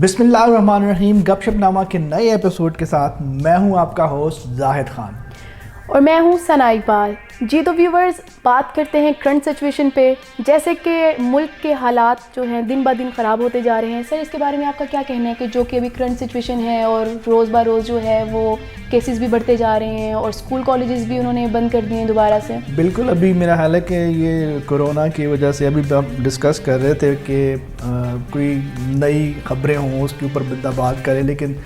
बिस्मिल्लाहिर्रहमानिर्रहीम गपशप नामा के नए एपिसोड के साथ मैं हूं आपका होस्ट जाहिद खान और मैं हूं सना इकबाल। जी तो व्यूवर्स, बात करते हैं करंट सिचुएशन पे। जैसे कि मुल्क के हालात जो हैं दिन ब दिन ख़राब होते जा रहे हैं। सर, इसके बारे में आपका क्या कहना है कि जो कि अभी करंट सिचुएशन है और रोज़ ब रोज़ जो है वो केसेस भी बढ़ते जा रहे हैं और स्कूल कॉलेजेस भी उन्होंने बंद कर दिए हैं दोबारा से। बिल्कुल, अभी मेरा ख्याल है कि ये कोरोना की वजह से अभी हम डिस्कस कर रहे थे कि कोई नई खबरें हों उसके ऊपर बंदा बात करे, लेकिन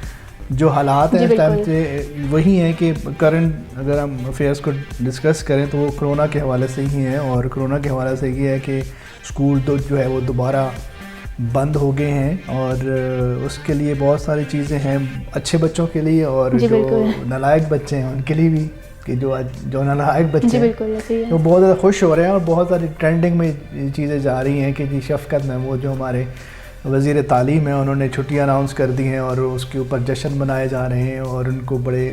जो हालात हैं इस टाइम से वही हैं कि करंट अगर हम अफेयर्स को डिस्कस करें तो वो कोरोना के हवाले से ही हैं। और कोरोना के हवाले से ये है कि स्कूल तो जो है वो दोबारा बंद हो गए हैं और उसके लिए बहुत सारी चीज़ें हैं अच्छे बच्चों के लिए और जो नालायक बच्चे हैं उनके लिए भी, कि जो नालायक बच्चे हैं तो बहुत ज़्यादा खुश हो रहे हैं और बहुत सारी ट्रेंडिंग में चीज़ें जा रही हैं कि जी शफ़क़त में वो जो हमारे वज़ीर तालीम है उन्होंने छुट्टियां अनाउंस कर दी हैं और उसके ऊपर जश्न मनाए जा रहे हैं और उनको बड़े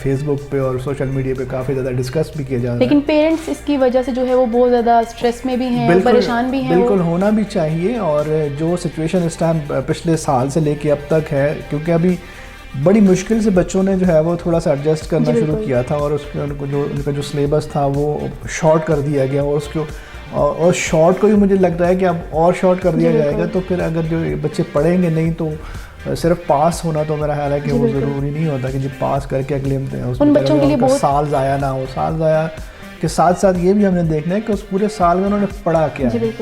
फेसबुक पे और सोशल मीडिया पे काफ़ी ज़्यादा डिस्कस भी किया जा रहा है। लेकिन पेरेंट्स इसकी वजह से जो है वो बहुत ज़्यादा स्ट्रेस में भी हैं, परेशान भी हैं। बिल्कुल होना भी चाहिए। और जो सिचुएशन इस टाइम पिछले साल से लेके अब तक है, क्योंकि अभी बड़ी मुश्किल से बच्चों ने जो है वो थोड़ा सा एडजस्ट करना शुरू किया था और उसके उनका जो सिलेबस था वो शॉर्ट कर दिया गया और शॉर्ट को भी मुझे लग रहा है कि अब और शॉर्ट कर दिया जाएगा। तो फिर अगर जो बच्चे पढ़ेंगे नहीं तो सिर्फ पास होना तो मेरा ख्याल है कि वो ज़रूरी नहीं होता कि जो पास करके अगले उन बच्चों के लिए बहुत साल ज़ाया ना हो। साल ज़ाया के साथ साथ ये भी हमने देखना है कि उस पूरे साल में उन्होंने पढ़ा क्या है।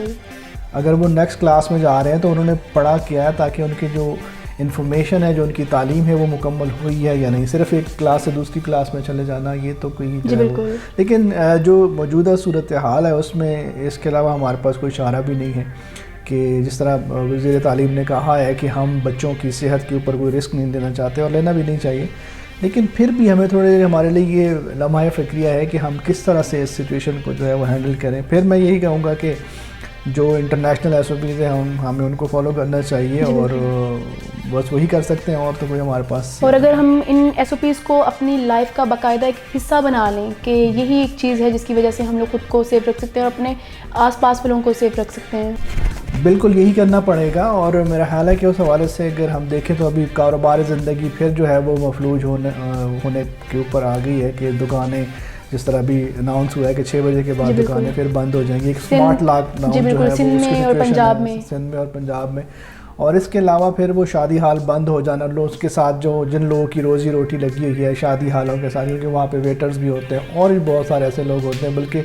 अगर वो नेक्स्ट क्लास में जा रहे हैं तो उन्होंने पढ़ा क्या है, ताकि उनकी जो इन्फॉर्मेशन है, जो उनकी तालीम है वो मुकम्मल हुई है या नहीं। सिर्फ एक क्लास से दूसरी क्लास में चले जाना ये तो कोई लेकिन जो मौजूदा सूरत हाल है उसमें इसके अलावा हमारे पास कोई इशारा भी नहीं है कि जिस तरह वज़ीर तालीम ने कहा है कि हम बच्चों की सेहत के ऊपर कोई रिस्क नहीं देना चाहते और लेना भी नहीं चाहिए, लेकिन फिर भी हमें थोड़े हमारे लिए ये लम्हा फ़िक्रिया है कि हम किस तरह से इस सिचुएशन को जो है वो हैंडल करें। फिर मैं यही कहूँगा कि जो इंटरनेशनल SOPs हैं हमें उनको फॉलो करना चाहिए और बस वही कर सकते हैं और तो कोई हमारे पास। और अगर हम इन SOPs को अपनी लाइफ का बाकायदा एक हिस्सा बना लें कि यही एक चीज़ है जिसकी वजह से हम लोग खुद को सेफ रख सकते हैं और अपने आसपास वालों को सेफ रख सकते हैं। बिल्कुल यही करना पड़ेगा। और मेरा ख्याल है कि उस हवाले से अगर हम देखें तो अभी कारोबार ज़िंदगी फिर जो है वो मफलूज होने के ऊपर आ गई है कि दुकानें जिस तरह अभी अनाउंस हुआ है कि 6 बजे के बाद दुकानें फिर बंद हो जाएंगी। एक स्मार्ट लॉकडाउन जो है वो सिंध में और पंजाब में। और इसके अलावा फिर वो शादी हाल बंद हो जाना, उसके साथ जो जिन लोगों की रोज़ी रोटी लगी हुई है शादी हालों के साथ, क्योंकि वहाँ पे वेटर्स भी होते हैं और भी बहुत सारे ऐसे लोग होते हैं। बल्कि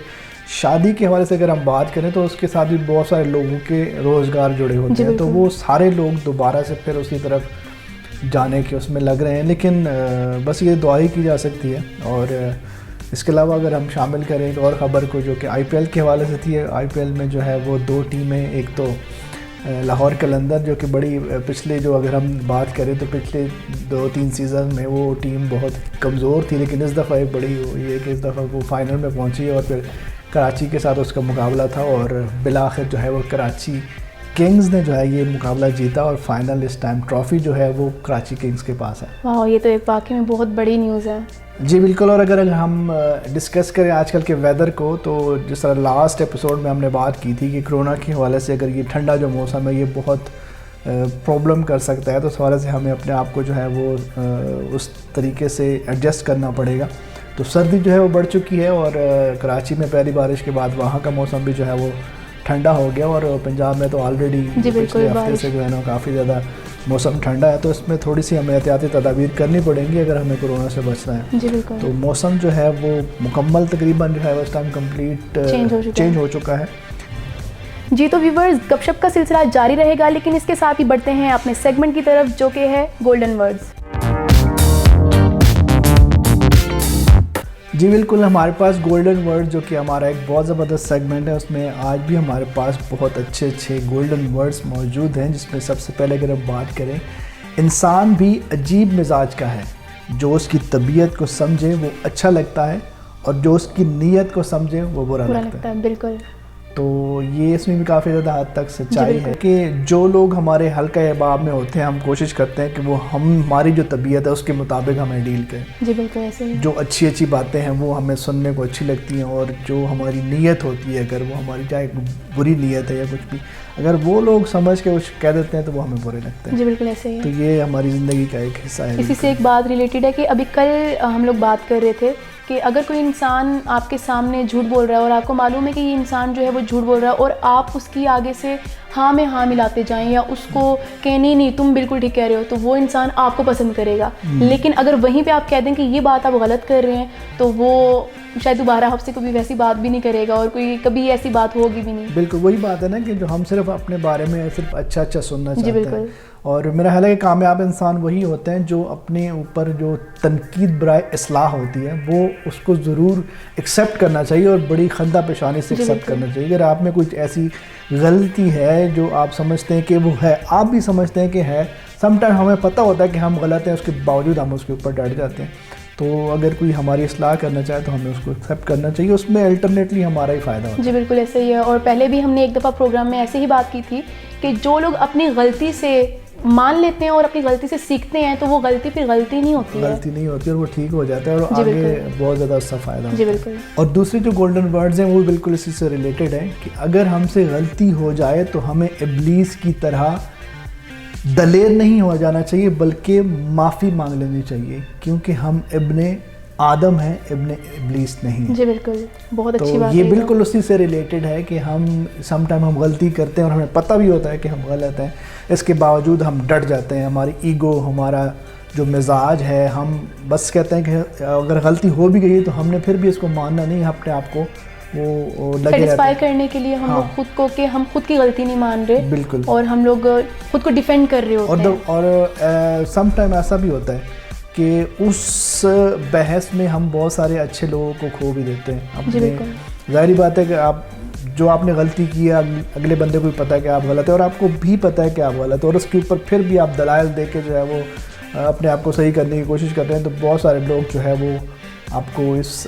शादी के हवाले से अगर हम बात करें तो उसके साथ भी बहुत सारे लोगों के रोज़गार जुड़े होते हैं, तो वो सारे लोग दोबारा से फिर उसी तरफ जाने के उसमें लग रहे हैं। लेकिन बस ये दुआ ही की जा सकती है। और इसके अलावा अगर हम शामिल करें एक और ख़बर को जो कि IPL के हवाले से थी, IPL में जो है वो 2 टीमें, एक तो लाहौर कलंदर जो कि बड़ी पिछले जो अगर हम बात करें तो पिछले 2-3 सीज़न में वो टीम बहुत कमज़ोर थी, लेकिन इस दफ़ा एक बड़ी हुई है कि इस दफ़ा वो फाइनल में पहुंची और फिर कराची के साथ उसका मुकाबला था और बिलाखिर जो है वो कराची किंग्स ने जो है ये मुकाबला जीता और फाइनल इस टाइम ट्रॉफ़ी जो है वो कराची किंग्स के पास है। वाह, ये तो एक वाकई में बहुत बड़ी न्यूज़ है। जी बिल्कुल। और अगर हम डिस्कस करें आजकल के वेदर को, तो जिस तरह लास्ट एपिसोड में हमने बात की थी कि कोरोना के हवाले से अगर ये ठंडा जो मौसम है ये बहुत प्रॉब्लम कर सकता है, तो उस हवाले से हमें अपने आप को जो है वो उस तरीके से एडजस्ट करना पड़ेगा। तो सर्दी जो है वो बढ़ चुकी है और कराची में पहली बारिश के बाद वहाँ का मौसम भी जो है वो ठंडा हो गया और पंजाब में तो ऑलरेडी पिछले हफ्ते से जो है ना काफ़ी ज़्यादा मौसम ठंडा है। तो इसमें थोड़ी सी हमें एहतियाती तदाबीर करनी पड़ेंगी अगर हमें कोरोना से बचना है। जी बिल्कुल। तो मौसम जो है वो मुकम्मल तकरीबन जो है उस टाइम कंप्लीट चेंज हो चुका है। जी तो व्यूवर्स, गपशप का सिलसिला जारी रहेगा, लेकिन इसके साथ ही बढ़ते हैं अपने सेगमेंट की तरफ जो कि है गोल्डन वर्ड्स। जी बिल्कुल, हमारे पास गोल्डन वर्ड जो कि हमारा एक बहुत ज़बरदस्त सेगमेंट है, उसमें आज भी हमारे पास बहुत अच्छे गोल्डन वर्ड्स मौजूद हैं। जिसमें सबसे पहले अगर हम बात करें, इंसान भी अजीब मिजाज का है, जो उसकी तबीयत को समझे वो अच्छा लगता है और जो उसकी नीयत को समझे वो बुरा लगता है। बिल्कुल। तो ये इसमें भी काफ़ी ज़्यादा हद तक सच्चाई है कि जो लोग हमारे हल्का अहबाब में होते हैं हम कोशिश करते हैं कि वो हमारी जो तबीयत है उसके मुताबिक हमें डील करें। जी बिल्कुल ऐसे ही। जो अच्छी बातें हैं वो हमें सुनने को अच्छी लगती हैं और जो हमारी नीयत होती है, अगर वो हमारी चाहे बुरी नीयत है या कुछ भी, अगर वो लोग समझ के कुछ कह देते हैं तो वो हमें बुरे लगते हैं। जी बिल्कुल ऐसे ही तो है। ये हमारी ज़िंदगी का एक हिस्सा है। इसी से एक बात रिलेटेड है कि अभी कल हम लोग बात कर रहे थे कि अगर कोई इंसान आपके सामने झूठ बोल रहा है और आपको मालूम है कि ये इंसान जो है वो झूठ बोल रहा है और आप उसकी आगे से हाँ में हाँ मिलाते जाएं या उसको कहें नहीं नहीं तुम बिल्कुल ठीक कह रहे हो, तो वो इंसान आपको पसंद करेगा। लेकिन अगर वहीं पे आप कह दें कि ये बात आप गलत कर रहे हैं तो वो शायद दोबारा आपसे कभी वैसी बात भी नहीं करेगा और कोई कभी ऐसी बात होगी भी नहीं। बिल्कुल वही बात है ना कि जो हम सिर्फ अपने बारे में सिर्फ अच्छा अच्छा सुनना जी चाहते हैं। बिल्कुल। और मेरा ख्याल है कि कामयाब इंसान वही होते हैं जो अपने ऊपर जो तनकीद बराए इस्लाह होती है वो उसको ज़रूर एक्सेप्ट करना चाहिए और बड़ी खंदा पेशानी से जी एक्सेप्ट बिल्कुल। करना चाहिए। अगर आप में कुछ ऐसी गलती है जो आप समझते हैं कि वो है, आप भी समझते हैं कि है, समटाइम हमें पता होता है कि हम गलत हैं, उसके बावजूद हम उसके ऊपर डट जाते हैं। तो अगर कोई हमारी इस्लाह करना चाहे तो हमें उसको एक्सेप्ट करना चाहिए, उसमें अल्टरनेटली हमारा ही फ़ायदा होता है। जी बिल्कुल ऐसे ही है। और पहले भी हमने एक दफ़ा प्रोग्राम में ऐसे ही बात की थी कि जो लोग अपनी गलती से मान लेते हैं और अपनी गलती से सीखते हैं तो वो गलती फिर गलती नहीं होती है। गलती नहीं होती और वो ठीक हो जाता है और जी आगे बिल्कुल। बहुत ज़्यादा उसका फ़ायदा होता जी है। बिल्कुल। और दूसरे जो गोल्डन वर्ड्स हैं वो बिल्कुल इसी से रिलेटेड है कि अगर हमसे गलती हो जाए तो हमें इब्लीस की तरह दलेर नहीं हो जाना चाहिए बल्कि माफ़ी मांग लेनी चाहिए, क्योंकि हम इब्ने आदम हैं, इब्ने इब्लीस नहीं है। जी बिल्कुल, बहुत अच्छी तो बात ये है। बिल्कुल उसी से रिलेटेड है कि हम समटाइम हम गलती करते हैं और हमें पता भी होता है कि हम गलत हैं, इसके बावजूद हम डट जाते हैं। हमारी ईगो, हमारा जो मिजाज है, हम बस कहते हैं कि अगर गलती हो भी गई है तो हमने फिर भी इसको मानना नहीं, अपने आप को वो लगे रहते सेटिस्फाई हैं। करने के लिए हम हाँ। लोग खुद को कि हम खुद की गलती नहीं मान रहे बिल्कुल। और हम लोग खुद को डिफेंड कर रहे होते हैं। और समटाइम ऐसा भी होता है कि उस बहस में हम बहुत सारे अच्छे लोगों को खो भी देते हैं जी अपने। बिल्कुल। ज़ाहिर बात है कि आप जो आपने गलती की है अगले बंदे को भी पता है कि आप गलत है और आपको भी पता है कि आप गलत है और उसके ऊपर फिर भी आप दलाइल दे के जो है वो अपने आप को सही करने की कोशिश करते हैं। तो बहुत सारे लोग जो है वो आपको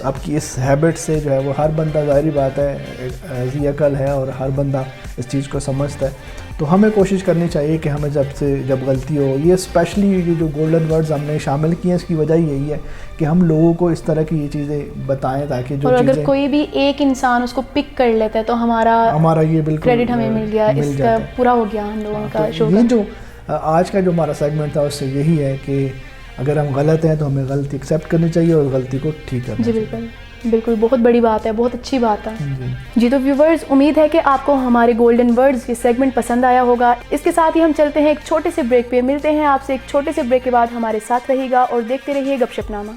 आपकी इस हैबिट से जो है वो, हर बंदा ज़ाहिर बात है ज़ी अकल है और हर बंदा इस चीज़ को समझता है। तो हमें कोशिश करनी चाहिए कि हमें जब गलती हो, ये स्पेशली ये जो गोल्डन वर्ड्स हमने शामिल किए हैं इसकी वजह यही है कि हम लोगों को इस तरह की ये चीज़ें बताएं ताकि जो और अगर चीज़ें कोई भी एक इंसान उसको पिक कर लेता है तो हमारा ये बिल्कुल क्रेडिट हमें मिल गया, मिल इसका जाता है। पूरा हो गया हम लोगों का तो शो ये का। जो आज का जो हमारा सेगमेंट था उससे यही है कि अगर हम गलत हैं तो हमें गलती एक्सेप्ट करनी चाहिए और गलती को ठीक करना जी चाहिए। बिल्कुल बिल्कुल, बहुत बड़ी बात है, बहुत अच्छी बात है। जी। जी तो व्यूवर्स, उम्मीद है कि आपको हमारे गोल्डन वर्ड्स ये सेगमेंट पसंद आया होगा। इसके साथ ही हम चलते हैं एक छोटे से ब्रेक पे। मिलते हैं आपसे एक छोटे से ब्रेक के बाद। हमारे साथ रहिएगा और देखते रहिए गपशपनामा।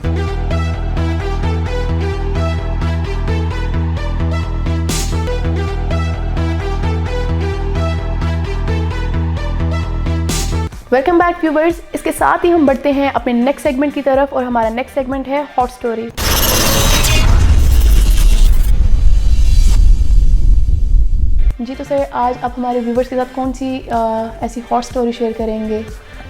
Welcome back viewers. इसके साथ ही हम बढ़ते हैं अपने नेक्स्ट सेगमेंट की तरफ और हमारा नेक्स्ट सेगमेंट है हॉट स्टोरी। जी तो सर, आज आप हमारे व्यूवर्स के साथ कौन सी ऐसी हॉट स्टोरी शेयर करेंगे?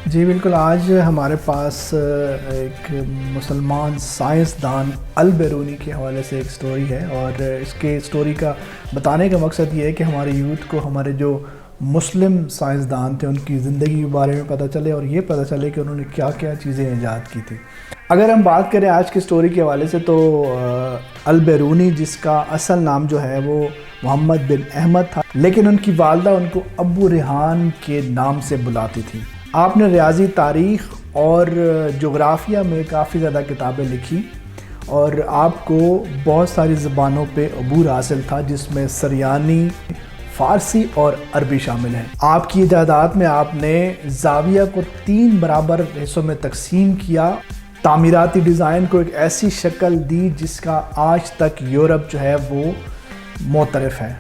जी बिल्कुल, आज हमारे पास एक मुसलमान साइंसदान अल बेरूनी के हवाले से एक स्टोरी है और इसके स्टोरी का बताने का मकसद ये है कि हमारे यूथ को हमारे जो मुस्लिम साइंसदान थे उनकी ज़िंदगी के बारे में पता चले और ये पता चले कि उन्होंने क्या क्या चीज़ें ईजाद की थी। अगर हम बात करें आज की स्टोरी के हवाले से तो अल बेरूनी, जिसका असल नाम जो है वो मोहम्मद बिन अहमद था, लेकिन उनकी वालदा उनको अबू रेहान के नाम से बुलाती थी। आपने रियाजी, तारीख़ और जोग्राफिया में काफ़ी ज़्यादा किताबें लिखी और आपको बहुत सारी ज़बानों पे अबूर हासिल था, जिसमें सरियानी, फ़ारसी और अरबी शामिल हैं। आपकी इजादात में आपने जाविया को 3 बराबर हिस्सों में तकसीम किया, तामीराती डिज़ाइन को एक ऐसी शक्ल दी जिसका आज तक यूरोप जो है वो मोतरफ़ है।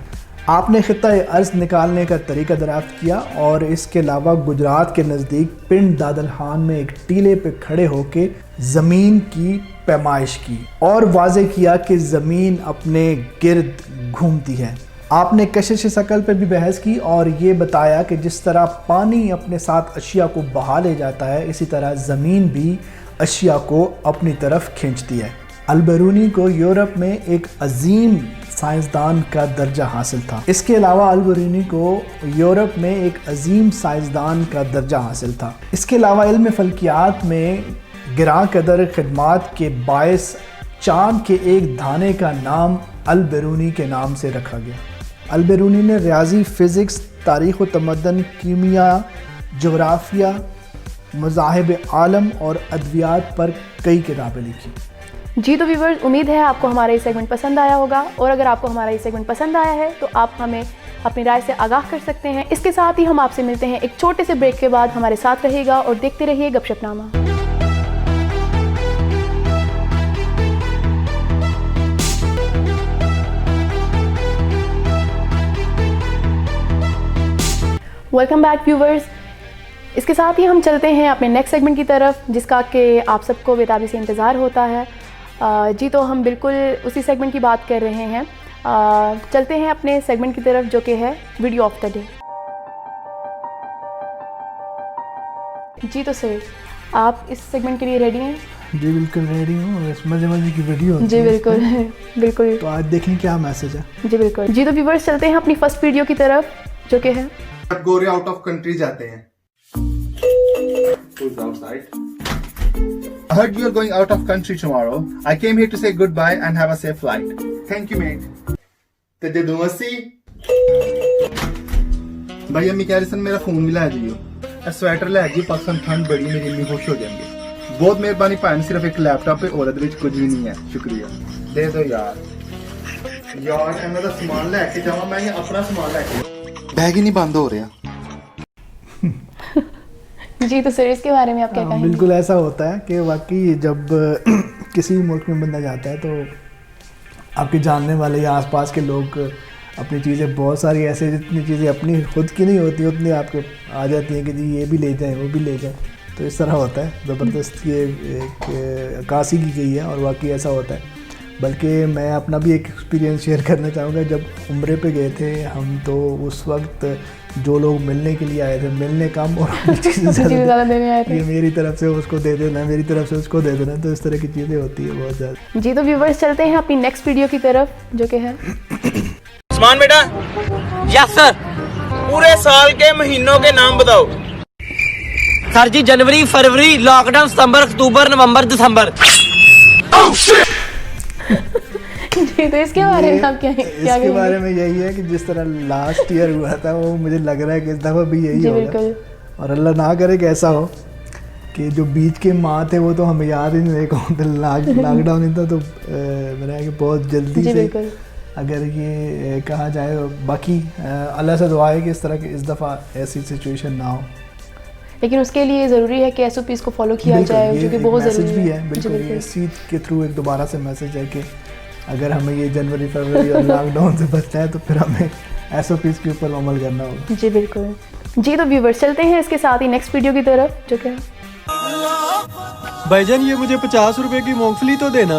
आपने ख़ित्ता अर्ज़ निकालने का तरीका दरियाफ़्त किया और इसके अलावा गुजरात के नज़दीक पिंड दादलहान में एक टीले पे खड़े होकर ज़मीन की पैमाइश की और वाज़े किया कि ज़मीन अपने गिर्द घूमती है। आपने कशिश शकल पे भी बहस की और ये बताया कि जिस तरह पानी अपने साथ अशिया को बहा ले जाता है, इसी तरह ज़मीन भी अशिया को अपनी तरफ खींचती है। अल बेरूनी को यूरोप में एक अजीम साइंसदान का दर्जा हासिल था। इसके अलावा अल बेरूनी को यूरोप में एक अजीम साइंसदान का दर्जा हासिल था। इसके अलावा इल्म फल्कियात में गिरां कदर खिदमात के बायस चांद के एक दाने का नाम अल बेरूनी के नाम से रखा गया। अल बेरूनी ने रियाजी, फ़िज़िक्स, तारीख़ व तमद्दन, कीमिया, जोग्राफिया, मज़ाहिब आलम और अद्वियात पर कई किताबें लिखी। जी तो व्यूवर्स, उम्मीद है आपको हमारा ये सेगमेंट पसंद आया होगा, और अगर आपको हमारा ये सेगमेंट पसंद आया है तो आप हमें अपनी राय से आगाह कर सकते हैं। इसके साथ ही हम आपसे मिलते हैं एक छोटे से ब्रेक के बाद। हमारे साथ रहिएगा और देखते रहिए गपशपनामा। Welcome back viewers. इसके साथ ही हम चलते हैं अपने नेक्स्ट सेगमेंट की तरफ, जिसका कि आप सबको बेताबी से इंतज़ार होता है। जी तो हम बिल्कुल उसी सेगमेंट की बात कर रहे हैं। चलते हैं अपने सेगमेंट की तरफ, जो कि है वीडियो ऑफ द डे। जी तो सर, आप इस सेगमेंट के लिए रेडी हैं? जी बिल्कुल रेडी हूँ, और इस मज़े मज़े की वीडियो होती जी है बिल्कुल बिल्कुल। तो आज देखें क्या मैसेज है। जी बिल्कुल। जी तो व्यूवर्स, चलते हैं अपनी फर्स्ट वीडियो की तरफ, जो कि है जब गोरे आउट ऑफ कंट्री जाते हैं। Who's outside? I heard you are going out of country tomorrow. I came here to say goodbye and have a safe flight. Thank you, mate. ते जदों असी भाई अम्मी कह रही सन मेरा फोन भी लै जाइयो, ए स्वेटर लै जाइयो, पाकिस्तान ठंड बड़ी, मेरी अम्मी खुश हो जाएंगे। बहुत मेहरबानी भाई, सिर्फ एक लैपटॉप है और ਉਹਦੇ ਵਿੱਚ कुछ भी नहीं है, शुक्रिया। दे दो यार ਇਹਨਾਂ ਦਾ ਸਮਾਨ ਲੈ ਕੇ ਜਾਵਾਂ मैं, अपना सामान लेके बैग ही नहीं बंद हो रहा। जी तो सर, इसके बारे में आप क्या कहेंगे? बिल्कुल ऐसा होता है कि वाकई जब किसी मुल्क में बंदा जाता है तो आपके जानने वाले या आसपास के लोग अपनी चीज़ें, बहुत सारी ऐसे जितनी चीज़ें अपनी खुद की नहीं होती उतनी आपके आ जाती हैं कि जी ये भी ले जाएं, वो भी ले जाएं। तो इस तरह होता है, ज़बरदस्त ये एक अक्कासी की गई है और वाकई ऐसा होता है। बल्कि मैं अपना भी एक एक्सपीरियंस शेयर करना चाहूँगा। जब उम्रे पे गए थे हम, तो उस वक्त जो लोग मिलने के लिए आए थे, मिलने कम और चीज़ें ज़्यादा देने आए थे। ये मेरी तरफ से उसको दे देना, मेरी तरफ से उसको दे देना, तो इस तरह की चीज़ें होती है बहुत ज़्यादा। जी तो व्यूवर्स, चलते हैं अपनी नेक्स्ट वीडियो की तरफ, जो कि है उस्मान बेटा। Yes sir. पूरे साल के महीनों के नाम बताओ। सर जी, जनवरी, फरवरी, लॉकडाउन, सितंबर, अक्टूबर, नवंबर, दिसंबर। जी तो इसके बारे में आप क्या इसके बारे में यही है कि जिस तरह लास्ट ईयर हुआ था, वो मुझे लग रहा है कि इस दफ़ा भी यही होगा, और अल्लाह ना करे कि ऐसा हो कि जो बीच के माह थे वो तो हमें याद ही नहीं रहे कौन थे। लॉकडाउन ही था, तो मेरा है कि बहुत जल्दी से अगर ये कहा जाए। बाकी अल्लाह से दुआ है कि इस तरह की इस दफ़ा ऐसी सिचुएशन ना हो, लेकिन उसके लिए ज़रूरी है कि SOPs को फॉलो किया जाए, जो कि बहुत ज़रूरी भी है। बिल्कुल, ये इसी के थ्रू एक दोबारा से मैसेज है कि अगर हमें ये जनवरी, फरवरी और लॉकडाउन से बचना है तो फिर हमें SOPs के ऊपर अमल करना होगा। जी बिल्कुल। जी तो व्यूवर्स, चलते हैं इसके साथ ही नेक्स्ट वीडियो की तरफ, जो कि भाईजान ये मुझे 50 रुपए की मूंगफली तो देना,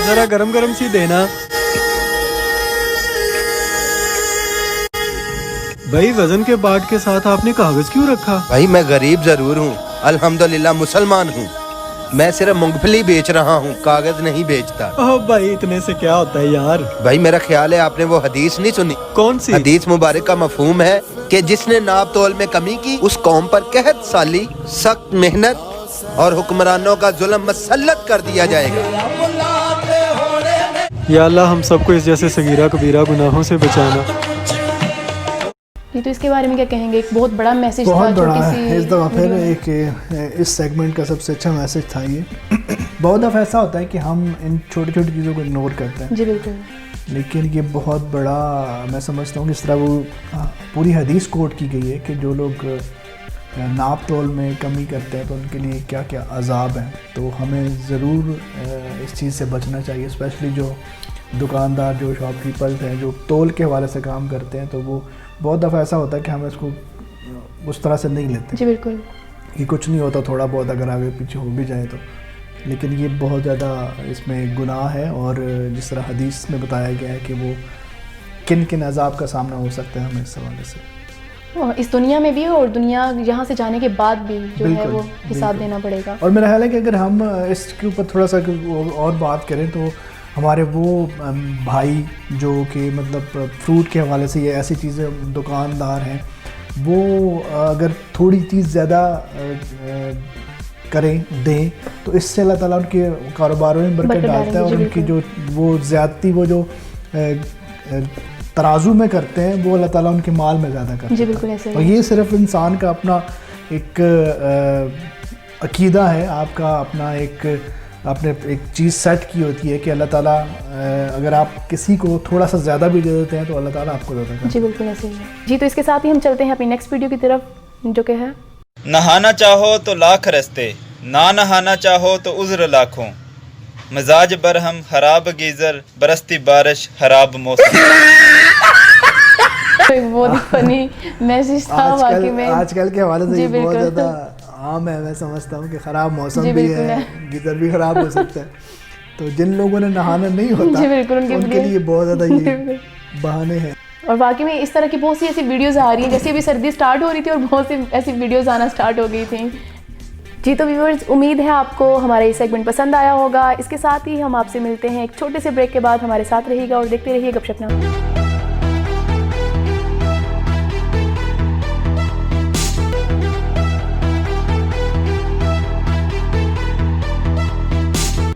जरा गरम गरम सी देना। भाई वजन के बाट के साथ आपने कागज क्यों रखा? भाई मैं गरीब जरूर हूँ, अल्हम्दुलिल्लाह मुसलमान हूँ, मैं सिर्फ मूंगफली बेच रहा हूँ, कागज नहीं बेचता। ओह भाई इतने से क्या होता है यार। भाई मेरा ख्याल है आपने वो हदीस नहीं सुनी। कौन सी? हदीस मुबारक का मफहूम है कि जिसने नाप तोल में कमी की उस कौम पर कहत साली, सख्त मेहनत और हुक्मरानों का जुल्म मसल्लत कर दिया जाएगा। या अल्लाह हम सबको इस जैसे सगीरा कबीरा गुनाहों से बचाना। ये तो इसके बारे में क्या कहेंगे? एक बहुत बड़ा मैसेज था, बहुत बड़ा छोटी सी है। इस दफ़ा फिर एक इस सेगमेंट का सबसे अच्छा मैसेज था ये। बहुत दफ़ा ऐसा होता है कि हम इन छोटी छोटी चीज़ों को इग्नोर करते हैं। जी बिल्कुल। लेकिन ये बहुत बड़ा, मैं समझता हूँ कि इस तरह वो पूरी हदीस कोट की गई है कि जो लोग नाप तोल में कमी करते हैं तो उनके लिए क्या क्या अजाब हैं। तो हमें ज़रूर इस चीज़ से बचना चाहिए, स्पेशली जो दुकानदार, जो शॉपकीपर्स हैं, जो तोल के हवाले से काम करते हैं। तो वो बहुत दफ़ा ऐसा होता है कि हम इसको उस तरह से नहीं लेते। जी बिल्कुल। कि कुछ नहीं होता, थोड़ा बहुत अगर आगे पीछे हो भी जाए तो। लेकिन ये बहुत ज़्यादा इसमें गुनाह है, और जिस तरह हदीस में बताया गया है कि वो किन किन अजाब का सामना हो सकता है हमें इस हवाले से, इस दुनिया में भी और दुनिया यहाँ से जाने के बाद भी जो है वो हिसाब देना पड़ेगा। और मेरा ख्याल है कि अगर हम इसके ऊपर थोड़ा सा और बात करें तो हमारे वो भाई जो कि मतलब फ्रूट के हवाले से ये ऐसी चीज़ें दुकानदार हैं, वो अगर थोड़ी चीज़ ज़्यादा करें, दें, तो इससे अल्लाह ताला उनके कारोबारों में बरकत डालता है, और उनकी जो वो ज़्यादती, वो जो तराजू में करते हैं वो अल्लाह ताला उनके माल में ज़्यादा करते हैं। जी बिल्कुल ऐसे और ही। ये सिर्फ इंसान का अपना एक अकीदा है, आपका अपना एक आपने एक चीज़ सेट की होती है कि अल्लाह ताला अगर आप किसी को थोड़ा सा ज़्यादा भी दे देते हैं तो अल्लाह ताला आपको देता है। जी बिल्कुल ऐसे ही है जी। तो इसके साथ ही हम चलते हैं अपनी नेक्स्ट वीडियो की तरफ, जो कि है नहाना चाहो तो लाख रस्ते, ना नहाना चाहो तो उज़्र लाखों, मिजाज बरहम खराब गीज़र, बरसती बारिश खराब मौसम। बहुत ही फनी मैसेज था वाकई में। आजकल के हवाले से जी ये बहुत बिल्कुल। ज़्यादा आम है, मैं समझता हूँ कि ख़राब मौसम जी भी बिल्कुल है, है। गीज़र भी ख़राब हो सकता है, तो जिन लोगों ने नहाना नहीं होता जी बिल्कुल, उनके लिए बहुत ज़्यादा जी ये बिल्कुल। बहाने हैं। और वाकई में इस तरह की बहुत सी ऐसी वीडियोस आ रही हैं, जैसे अभी सर्दी स्टार्ट हो रही थी और बहुत सी ऐसी वीडियोस आना स्टार्ट हो गई थी। जी तो व्यूअर्स, उम्मीद है आपको हमारा ये सेगमेंट पसंद आया होगा। इसके साथ ही हम आपसे मिलते हैं एक छोटे से ब्रेक के बाद। हमारे साथ रहिएगा और देखते रहिए गपशप नामा।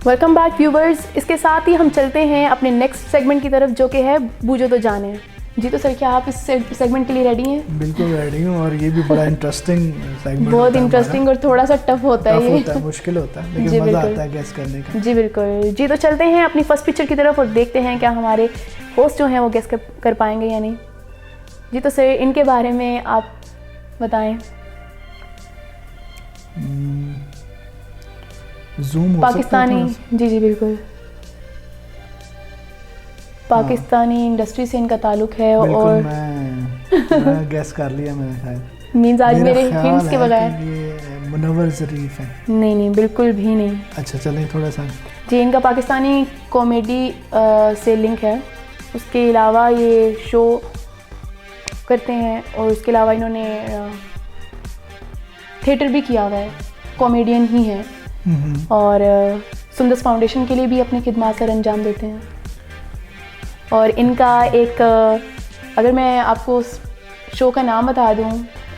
Welcome back viewers. इसके साथ ही हम चलते हैं अपने नेक्स्ट सेगमेंट की तरफ, जो कि है बूझो तो जाने। जी तो सर, क्या आप इस सेगमेंट के लिए रेडी हैं? बिल्कुल रेडी हूँ, और ये भी बड़ा इंटरेस्टिंग सेगमेंट, बहुत इंटरेस्टिंग और थोड़ा सा टफ होता है ये। मुश्किल होता है, जी लेकिन मज़ा बिल्कुल। आता है गेस करने का। जी बिल्कुल। जी तो चलते हैं अपनी फर्स्ट पिक्चर की तरफ और देखते हैं क्या हमारे होस्ट जो हैं वो गेस कर पाएंगे या नहीं। जी तो सर, इनके बारे में आप बताएं। जूम हो पाकिस्तानी, सकता है थोड़ा जी जी बिल्कुल, पाकिस्तानी इंडस्ट्री से इनका ताल्लुक है। सा? बिल्कुल, और मैं गेस कर लिया मैंने शायद। मीन्स आज मेरा मेरे ख्याल हिंट्स के है बगैर। कि ये मुनव्वर ज़रीफ है। नहीं नहीं, बिल्कुल भी नहीं। अच्छा चलें थोड़ा सा। जी, इनका पाकिस्तानी कॉमेडी से लिंक है। उसके अलावा ये शो करते हैं और उसके अलावा इन्होंने थिएटर भी किया हुआ है, कॉमेडियन ही है। और सुंदस फाउंडेशन के लिए भी अपनी खिदमत सर अंजाम देते हैं। और इनका एक अगर मैं आपको उस शो का नाम बता दूं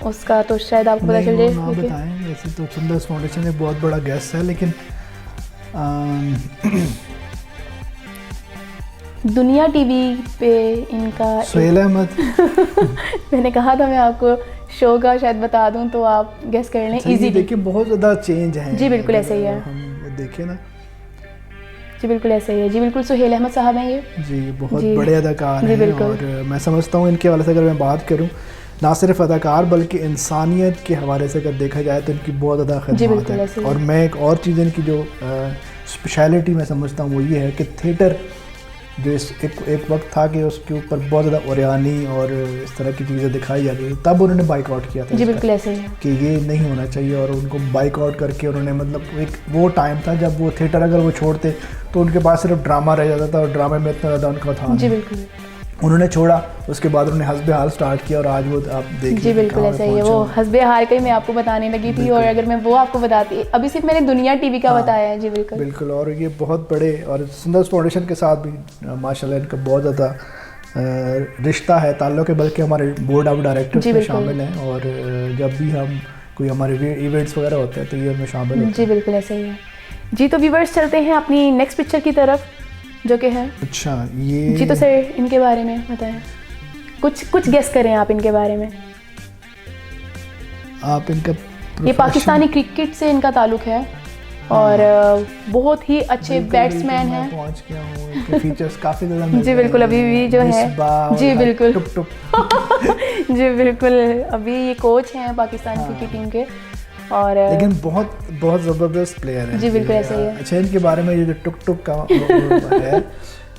उसका, तो शायद आपको पता चल नहीं, वो नाम जाए। बताएं। वैसे तो सुंदस फाउंडेशन एक बहुत बड़ा गेस्ट है, लेकिन दुनिया टीवी पे इनका सुहेल अहमद। मैंने कहा था मैं आपको शो का शायद बता दूं तो आप गेस कर लें अच्छा, ये इजीली। देखिए बहुत ज़्यादा चेंज है। जी, बिल्कुल ऐसे ही है। हम देखें ना, जी बिल्कुल ऐसे ही है। जी बिल्कुल, सुहेल अहमद साहब हैं ये। जी बहुत जी। बड़े अदाकार जी, हैं। बिल्कुल। और मैं समझता हूँ इनके हवाले से अगर मैं बात करूँ, ना सिर्फ अदाकार बल्कि इंसानियत के हवाले से अगर देखा जाए तो इनकी बहुत ज़्यादा जी, खिदमत बिल्कुल है। ऐसे ही और मैं एक और चीज़ इनकी जो स्पेशलिटी मैं समझता हूँ वो ये है कि थिएटर जो एक वक्त था कि उसके ऊपर बहुत ज़्यादा ओरियानी और इस तरह की चीज़ें दिखाई जाती थी, तब उन्होंने बाइकआउट किया था जी इसका, बिल्कुल ऐसे ही है। कि ये नहीं होना चाहिए। और उनको बाइकआउट करके उन्होंने, मतलब एक वो टाइम था जब वो थिएटर अगर वो छोड़ते तो उनके पास सिर्फ ड्रामा रह जाता था, और ड्रामे में इतना ज़्यादा उनका था जी नहीं। बिल्कुल। उन्होंने छोड़ा, उसके बाद उन्होंने हस्बे हाल स्टार्ट किया, और आज वो आप देखिए जी बिल्कुल ऐसा ही है। वो हस्बे हाल का ही मैं आपको बताने लगी थी, और अगर मैं वो आपको बताती, अभी सिर्फ मैंने दुनिया टीवी का बताया है। जी बिल्कुल बिल्कुल। और ये बहुत बड़े, और सुंदस फाउंडेशन के साथ भी माशाल्लाह इनका बहुत ज़्यादा रिश्ता है, ताल्लुक़ है, बल्कि हमारे बोर्ड ऑफ डायरेक्टर्स जी, में बिल्कुल। शामिल हैं। और जब भी हम कोई हमारे इवेंट्स वगैरह होते हैं तो ये उनमें शामिल होते जी बिल्कुल ऐसे ही है। जी तो व्यूवर्स, चलते हैं अपनी नेक्स्ट पिक्चर की तरफ, जो कि है। हैं। अच्छा, ये जी तो सर, इनके बारे में बताएं, कुछ गेस करें आप इनके बारे में। आप इनका ये पाकिस्तानी क्रिकेट से इनका ताल्लुक है और बहुत ही अच्छे बैट्समैन हैं। पहुंच गया हूँ, इनके फीचर्स काफ़ी ज़्यादा जी बिल्कुल, अभी भी जो है, जी बिल्कुल, टुप टुप। जी बिल्कुल, अभी ये कोच हैं पाकिस्तान क्रिकेट टीम के। और लेकिन बहुत बहुत ज़बरदस्त प्लेयर है। जी बिल्कुल ऐसे ही है। अच्छा, इनके बारे में ये जो टुक टुक का है,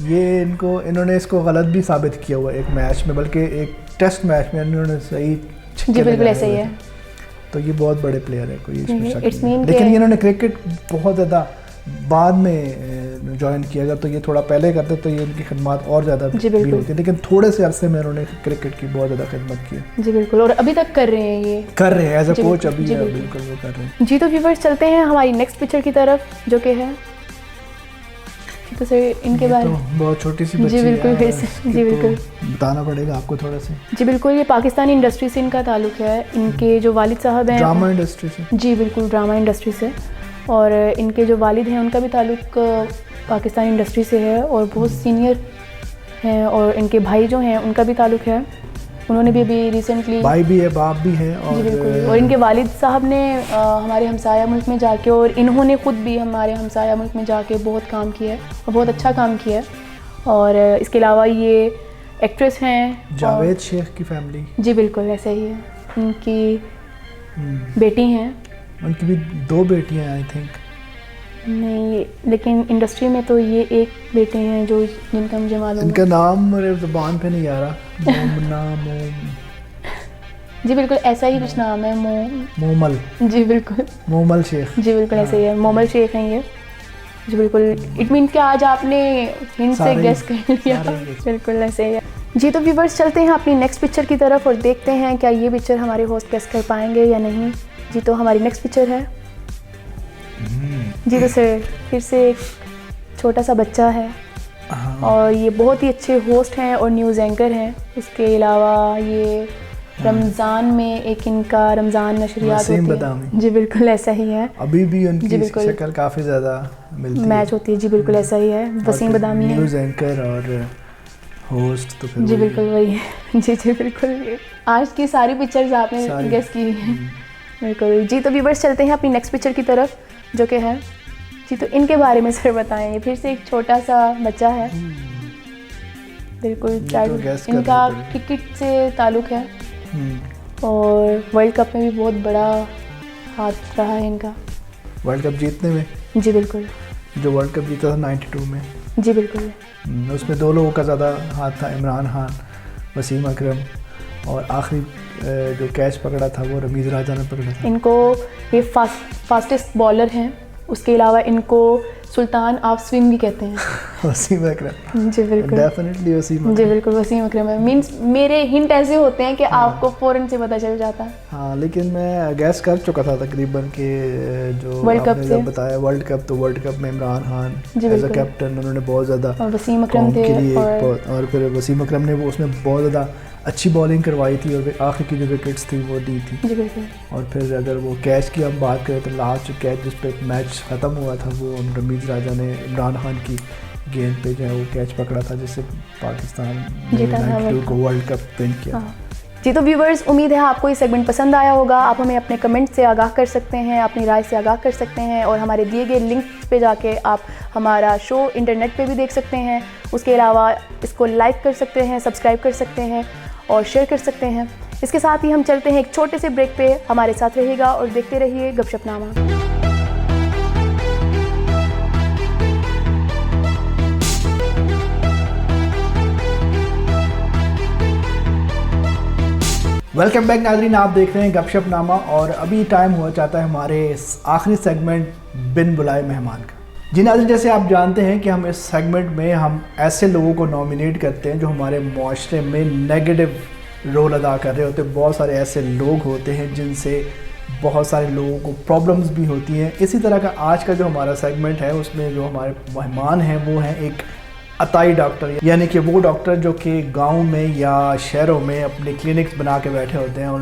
ये इन्होंने इसको गलत भी साबित किया हुआ एक मैच में, बल्कि एक टेस्ट मैच में इन्होंने सही छक्के जी बिल्कुल लगाए ऐसे ही हुए है। थे। तो ये बहुत बड़े प्लेयर है, कोई इसमें शक It's नहीं। mean लेकिन कि- इन्होंने क्रिकेट बहुत ज़्यादा बाद में ज्वाइन किया। अगर तो ये थोड़ा पहले करते तो ये इनकी खिदमत और ज़्यादा जी, भी बिल्कुल। होती, लेकिन थोड़े से अरसे में उन्होंने क्रिकेट की बहुत ज़्यादा खिदमत की है। जी बिल्कुल, और अभी तक कर रहे हैं ये। कर रहे हैं एज अ जी, कोच, अभी जी, है, बिल्कुल। बिल्कुल वो कर रहे हैं। जी तो व्यूवर्स, चलते हैं हमारी नेक्स्ट पिक्चर की तरफ, जो कि है। तो सर, इनके ये बारे तो में बहुत छोटी सी जी, बच्ची बिल्कुल, है, फिर से, इसकी जी, तो बिल्कुल। बताना पड़ेगा आपको थोड़ा सा। जी बिल्कुल, ये पाकिस्तानी इंडस्ट्री से इनका ताल्लुक है। इनके जो वालिद साहब हैं, ड्रामा इंडस्ट्री से। जी बिल्कुल, ड्रामा इंडस्ट्री से। और इनके जो वालिद हैं उनका भी ताल्लुक पाकिस्तानी इंडस्ट्री से है, और बहुत सीनियर हैं और इनके भाई जो हैं उनका भी ताल्लुक़ है, उन्होंने भी अभी रिसेंटली भाई भी है, बाप भी है। जी और बिल्कुल, और इनके वालिद साहब ने हमारे हमसाया मुल्क में जाके, और इन्होंने ख़ुद भी हमारे हमसाया मुल्क में जाके बहुत काम किया है और बहुत अच्छा काम किया है। और इसके अलावा ये एक्ट्रेस हैं जावेद शेख की फैमिली। जी बिल्कुल ऐसा ही है, उनकी बेटी हैं। उनकी भी 2 बेटियां हैं आई थिंक। नहीं, लेकिन इंडस्ट्री में तो ये एक बेटे हैं जो जिनका मुझे मालूम इनका है। नाम मेरे ज़ुबान पे नहीं आ रहा। जी बिल्कुल ऐसा ही कुछ नाम है, मोमल जी बिल्कुल, मोमल शेख। जी बिल्कुल ऐसे ही है, मोमल शेख हैं ये। जी बिल्कुल, इट मीन कि आज आपने हिंट से सारे- गेस कर लिया। सारे guess। बिल्कुल ऐसे ही है। जी तो व्यूवर्स चलते हैं अपनी नेक्स्ट पिक्चर की तरफ और देखते हैं क्या ये पिक्चर हमारे होस्ट गेस कर पाएंगे या नहीं। जी तो हमारी नेक्स्ट पिक्चर है जी, तो सर फिर से एक छोटा सा बच्चा है और ये बहुत ही अच्छे होस्ट हैं और न्यूज़ एंकर हैं। उसके अलावा ये रमज़ान में एक इनका रमज़ान नशरियात वसीम होती बदामी। है। जी बिल्कुल ऐसा ही है, अभी भी जी उनकी बिल्कुल। शक्ल काफ़ी ज़्यादा मिलती मैच होती है। जी बिल्कुल ऐसा ही है, वसीम बदामी है। न्यूज़ एंकर और होस्ट तो फिर जी वही बिल्कुल वही है। जी बिल्कुल, आज की सारी पिक्चर्स आपने सारी। गेस की हैं। बिल्कुल जी, तो व्यूवर्स चलते हैं अपनी नेक्स्ट पिक्चर की तरफ जो कि है जी, तो इनके बारे में सर बताएं। ये फिर से एक छोटा सा बच्चा है, बिल्कुल guess करना इनका पड़ेगा। क्रिकेट से ताल्लुक़ है हम्म। और वर्ल्ड कप में भी बहुत बड़ा हाथ रहा है इनका। वर्ल्ड कप जीतने में, जी बिल्कुल, जो वर्ल्ड कप जीता था 92 में, जी बिल्कुल, उसमें 2 लोगों का ज़्यादा हाथ था, इमरान खान, वसीम अकरम, और आखिरी जो कैच पकड़ा था वो रमीज़ राजा ने पकड़ा था। इनको ये फास्टेस्ट बॉलर हैं। उसके अलावा इनको सुल्तान ऑफ स्विंग भी कहते हैं। वसीम अकरम, जी बिल्कुल, डेफिनेटली वसीम जी अकरम। बिल्कुल वसीम अकरम है। मीन्स मेरे हिंट ऐसे होते हैं कि आपको फ़ौरन से पता चल जाता है। हाँ, लेकिन मैं गैस कर चुका था तकरीबन कि जो वर्ल्ड कप आपने से। जब बताया वर्ल्ड कप, तो वर्ल्ड कप में इमरान खान जी एज अ बिल्कुल। कैप्टन उन्होंने बहुत ज़्यादा और वसीम अकरम कौम थे के लिए और और फिर वसीम अकरम ने वो उसमें बहुत ज़्यादा अच्छी बॉलिंग करवाई थी और आखिर की जो विकेट्स थी वो दी थी। जी बिल्कुल, और फिर अगर वो कैच की हम बात करें तो लास्ट जो कैच जिस पे मैच ख़त्म हुआ था वो रमीज़ राजा ने इमरान खान की गेंद पे जो है वो कैच पकड़ा था, जिससे पाकिस्तान ने जीता था 92 को वर्ल्ड कप विन किया। हाँ जी, तो व्यूवर्स उम्मीद है आपको ये सेगमेंट पसंद आया होगा। आप हमें अपने कमेंट से आगाह कर सकते हैं, अपनी राय से आगाह कर सकते हैं और हमारे दिए गए लिंक पे जाके आप हमारा शो इंटरनेट पे भी देख सकते हैं। उसके अलावा इसको लाइक कर सकते हैं, सब्सक्राइब कर सकते हैं और शेयर कर सकते हैं। इसके साथ ही हम चलते हैं एक छोटे से ब्रेक पे। हमारे साथ रहिएगा और देखते रहिए गपशपनामा। वेलकम बैक नाजरीन, आप देख रहे हैं गपशपनामा और अभी टाइम हुआ चाहता है हमारे आखिरी सेगमेंट बिन बुलाए मेहमान का। जी नाज़रीन, जैसे आप जानते हैं कि हम इस सेगमेंट में हम ऐसे लोगों को नॉमिनेट करते हैं जो हमारे माशरे में नेगेटिव रोल अदा कर रहे होते हैं। बहुत सारे ऐसे लोग होते हैं जिनसे बहुत सारे लोगों को प्रॉब्लम्स भी होती हैं। इसी तरह का आज का जो हमारा सेगमेंट है उसमें जो हमारे मेहमान हैं वो हैं एक अताई डॉक्टर, यानी कि वो डॉक्टर जो कि गांव में या शहरों में अपने क्लिनिक्स बना के बैठे होते हैं और